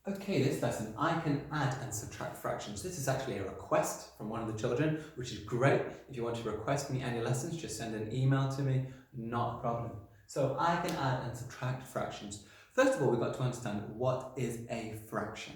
Okay, this lesson, I can add and subtract fractions. This is actually a request from one of the children, which is great. If you want to request me any lessons, just send an email to me, not a problem. So I can add and subtract fractions. First of all, we've got to understand what is a fraction,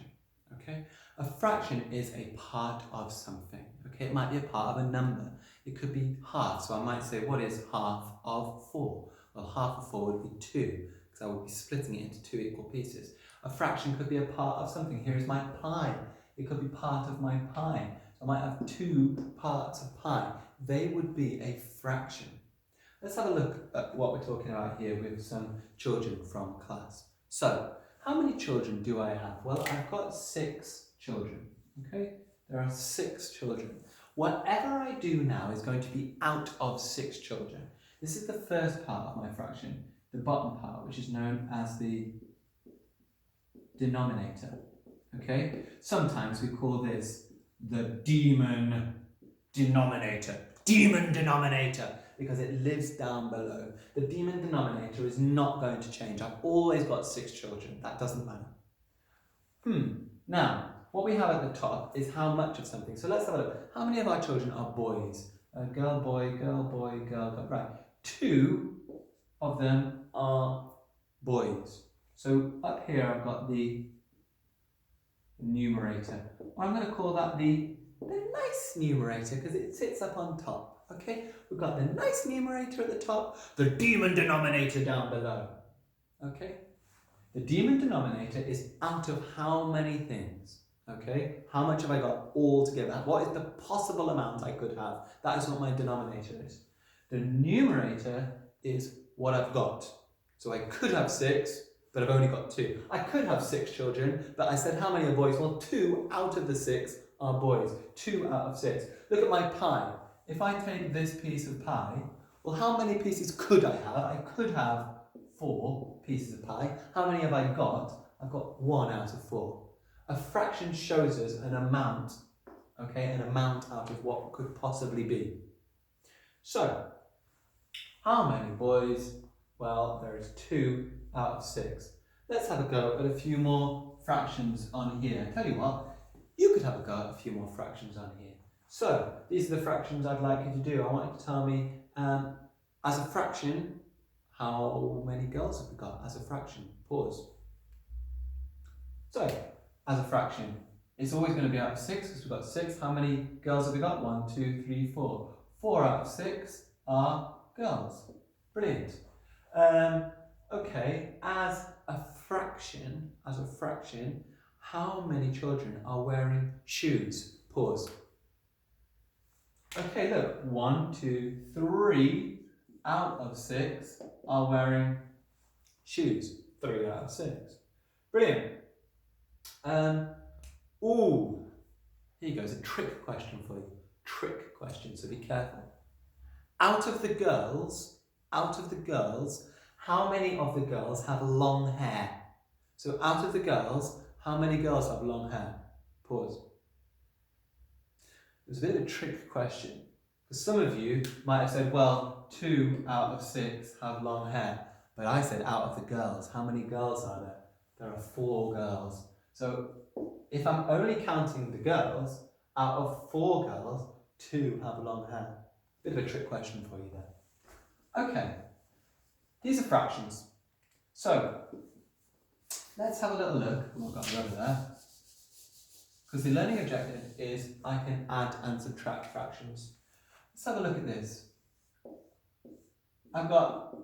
okay? A fraction is a part of something, okay? It might be a part of a number. It could be half, so I might say, what is half of 4? Well, half of 4 would be 2, because I would be splitting it into 2 equal pieces. A fraction could be a part of something. Here is my pie. It could be part of my pie. So I might have 2 parts of pie. They would be a fraction. Let's have a look at what we're talking about here with some children from class. So, how many children do I have? Well, I've got 6 children, okay? There are 6 children. Whatever I do now is going to be out of 6 children. This is the first part of my fraction, the bottom part, which is known as the denominator, okay? Sometimes we call this the demon denominator, because it lives down below. The demon denominator is not going to change. I've always got 6 children, that doesn't matter. Now, what we have at the top is how much of something. So let's have a look. How many of our children are boys? Girl, boy, girl, boy, girl, girl. Right, 2 of them are boys. So up here I've got the numerator. I'm going to call that the nice numerator because it sits up on top. Okay, we've got the nice numerator at the top, the demon denominator down below. Okay, the demon denominator is out of how many things? Okay, how much have I got all together? What is the possible amount I could have? That is what my denominator is. The numerator is what I've got. So I could have 6, but I've only got 2. I could have 6 children, but I said how many are boys? Well, 2 out of the 6 are boys. 2 out of 6. Look at my pie. If I take this piece of pie, well, how many pieces could I have? I could have 4 pieces of pie. How many have I got? I've got 1 out of 4. A fraction shows us an amount, okay, an amount out of what could possibly be. So, how many boys? Well, there is 2 out of 6. Let's have a go at a few more fractions on here. I tell you what, you could have a go at a few more fractions on here. So, these are the fractions I'd like you to do. I want you to tell me, as a fraction, how many girls have we got as a fraction? Pause. So, as a fraction, it's always going to be out of 6 because we've got 6. How many girls have we got? 1, 2, 3, 4. 4 out of 6 are girls. Brilliant. Okay, as a fraction, how many children are wearing shoes? Pause. Okay, look, 1, 2, 3 out of 6 are wearing shoes. 3 out of 6. Brilliant. Here goes a trick question for you. Trick question, so be careful. Out of the girls, how many of the girls have long hair? So out of the girls, how many girls have long hair? Pause. It was a bit of a trick question. Because some of you might have said, well, 2 out of 6 have long hair. But I said out of the girls, how many girls are there? There are 4 girls. So if I'm only counting the girls, out of 4 girls, 2 have long hair. Bit of a trick question for you there. Okay, these are fractions. So, let's have a little look. I've got it over there. Because the learning objective is I can add and subtract fractions. Let's have a look at this. I've got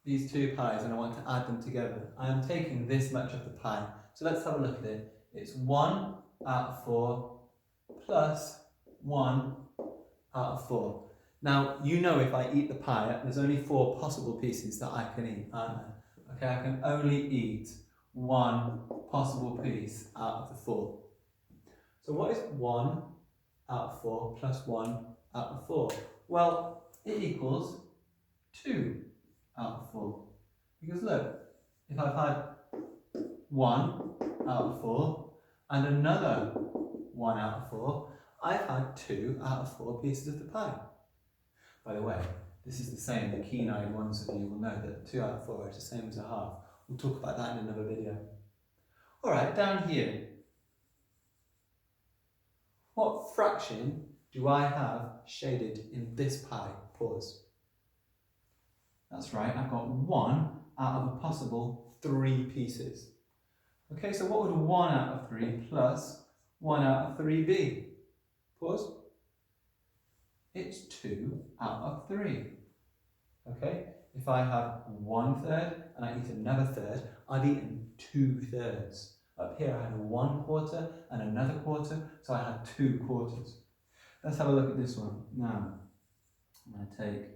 these 2 pies and I want to add them together. I am taking this much of the pie. So let's have a look at it. It's 1 out of 4 plus 1 out of 4. Now, you know if I eat the pie, there's only 4 possible pieces that I can eat, aren't there? Okay, I can only eat 1 possible piece out of the 4. So what is 1 out of 4 plus 1 out of 4? Well, it equals 2 out of 4. Because look, if I've had 1 out of 4 and another 1 out of 4, I've had 2 out of 4 pieces of the pie. By the way, this is the same, the keen-eyed ones of you will know that 2 out of 4 is the same as a half. We'll talk about that in another video. Alright, down here. What fraction do I have shaded in this pie? Pause. That's right, I've got 1 out of a possible 3 pieces. Okay, so what would 1 out of 3 plus 1 out of 3 be? Pause. It's 2 out of 3. Okay, if I have 1/3 and I eat another third, I've eaten 2/3. Up here I had 1/4 and another quarter, so I had 2 quarters. Let's have a look at this one. Now, I'm going to take,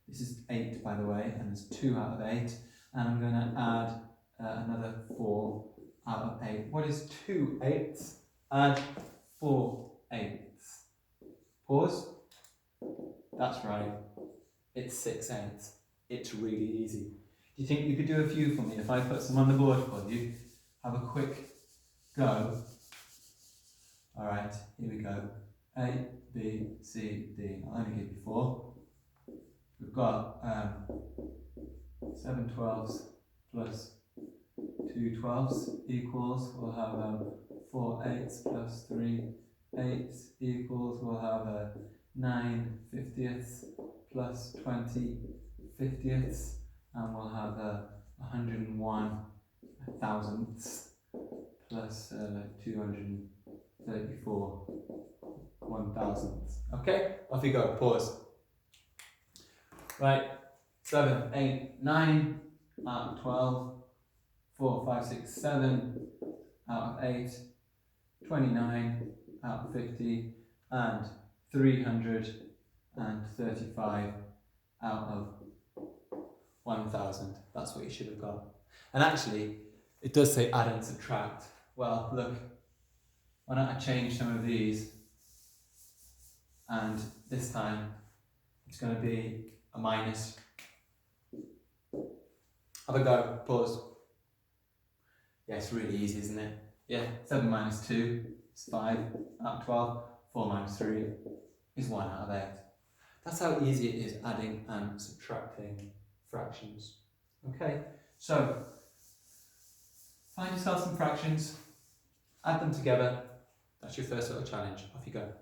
this is 8 by the way, and there's 2 out of 8, and I'm going to add another 4 out of 8. What is 2 eighths and 4 eighths? Pause. That's right, it's 6 eighths. It's really easy. Do you think you could do a few for me if I put some on the board for you? Have a quick go. Alright, here we go. A, B, C, D. I'll only give you 4. We've got 7 twelfths plus 2 twelfths equals, we'll have 4 eighths plus 3 eighths equals, we'll have 9 fiftieths plus 20 fiftieths, and we'll have 101 thousandths plus 234 1,000ths. Okay, off you go, pause. Right, 7, 8, 9 out of 12, 4, 5, 6, 7 out of 8, 29 out of 50, and 335 out of 1,000. That's what you should have got. And actually, it does say add and subtract. Well, look, why don't I change some of these, and this time it's going to be a minus. Have a go, pause. Yeah, it's really easy, isn't it? Yeah, 7 minus 2 is 5 out of 12, 4 minus 3 is 1 out of 8. That's how easy it is adding and subtracting fractions. Okay, so find yourself some fractions, add them together. That's your first little challenge. Off you go.